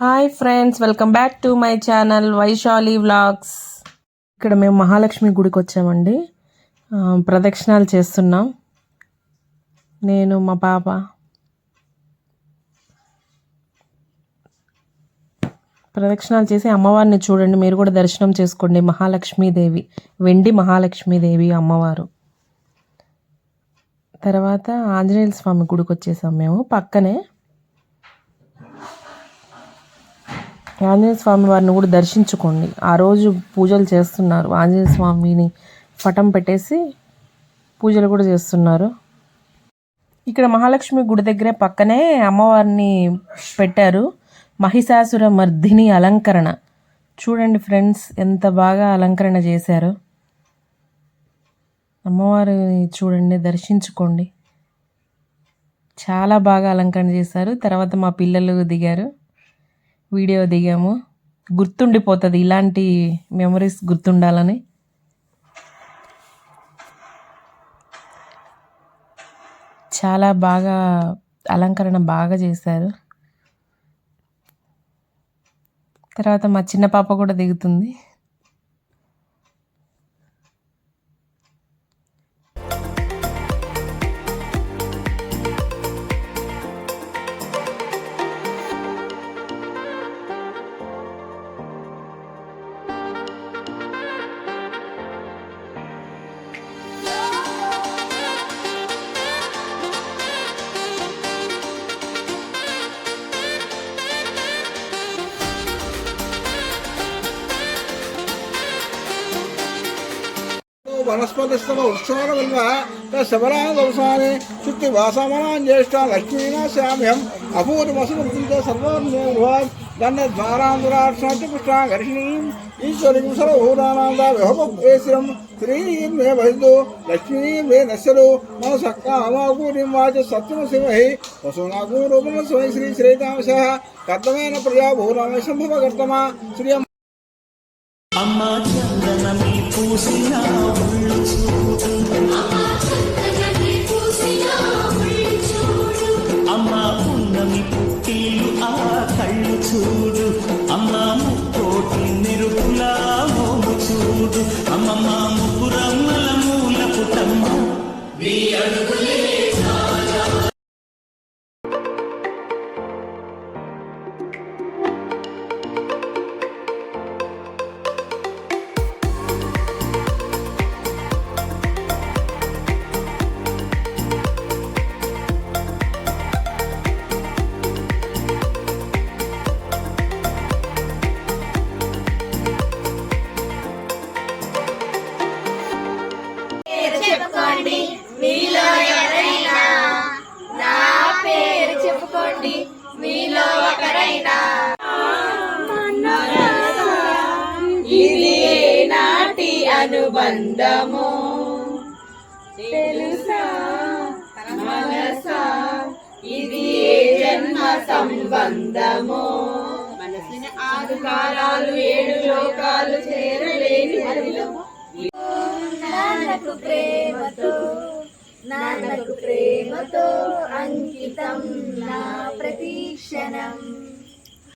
Hi friends, welcome back to my channel Vaishali vlogs. ఇక్కడ మేము మహాలక్ష్మి గుడికి వచ్చామండి. ప్రదక్షిణాలు చేస్తున్నాం. నేను మా పాప. ప్రదక్షిణాలు చేసి అమ్మవారిని చూడండి, మీరు కూడా దర్శనం చేసుకోండి. మహాలక్ష్మీదేవి, వెండి మహాలక్ష్మీదేవి అమ్మవారు. తర్వాత ఆంజనేయ స్వామి గుడికి వచ్చేసాం మేము. పక్కనే ఆంజనేయ స్వామి వారిని కూడా దర్శించుకోండి. ఆ రోజు పూజలు చేస్తున్నారు. ఆంజనేయ స్వామిని పటం పెట్టేసి పూజలు కూడా చేస్తున్నారు. ఇక్కడ మహాలక్ష్మి గుడి దగ్గరే పక్కనే అమ్మవారిని పెట్టారు. మహిషాసుర మర్దిని అలంకరణ చూడండి ఫ్రెండ్స్, ఎంత బాగా అలంకరణ చేశారు. అమ్మవారిని చూడండి, దర్శించుకోండి. చాలా బాగా అలంకరణ చేశారు. తర్వాత మా పిల్లలు దిగారు, వీడియో దిగాము. గుర్తుండిపోతుంది, ఇలాంటి మెమరీస్ గుర్తుండాలని. చాలా బాగా అలంకరణ బాగా చేశారు. తర్వాత మా చిన్న పాప కూడా దిగుతుంది. वनस्पतिस्तव वृक्षोरविल्व सबलादवसाने शुद्धिवासमनां ज्येष्ठा लक्ष्मीनाश्याम्यहम् अपूर्वमसुमृत्युञ्च सर्वोर्निर्भवान् दण्डद्वारान्दुरार्षणाच्च पुष्टां घर्षणीम् ईश्वरीं सर्वभूतानां विभवप्रेश्रं श्रीं मे भजतु लक्ष्मीं मे नश्यतु मनसः कामापूर्णिं वाच सत्यमसिमहि वसुनागुरूपमस्मै श्री श्रीतामसः कर्तमेन प्रजा भूरामे सम्भवकर्तमा श्रियम् అమ్మా చందనమి పూసిన ఒళ్ళు చూడు, అమ్మా పున్నమి పుట్టిలు ఆ కళ్ళు చూడు, అమ్మా ముక్కోటి నిరుపులా మోము చూడు, అమ్మమ్మ ముగ్గురమ్మల మూల పుట్టమ్మ వీ అడుగులే. మీలో ఎవరైనా నా పేరు చెప్పుకోండి, మీలో ఒకరైనా. ఇది నాటి అనుబంధము తెలుసా మనసా, ఇది జన్మ సంబంధము. మనసుని 6 కాలాలు 7 లోకాలు చేరలేని హరిలో నాన్నకు ప్రేమతో అంకితం నా ప్రతి క్షణం.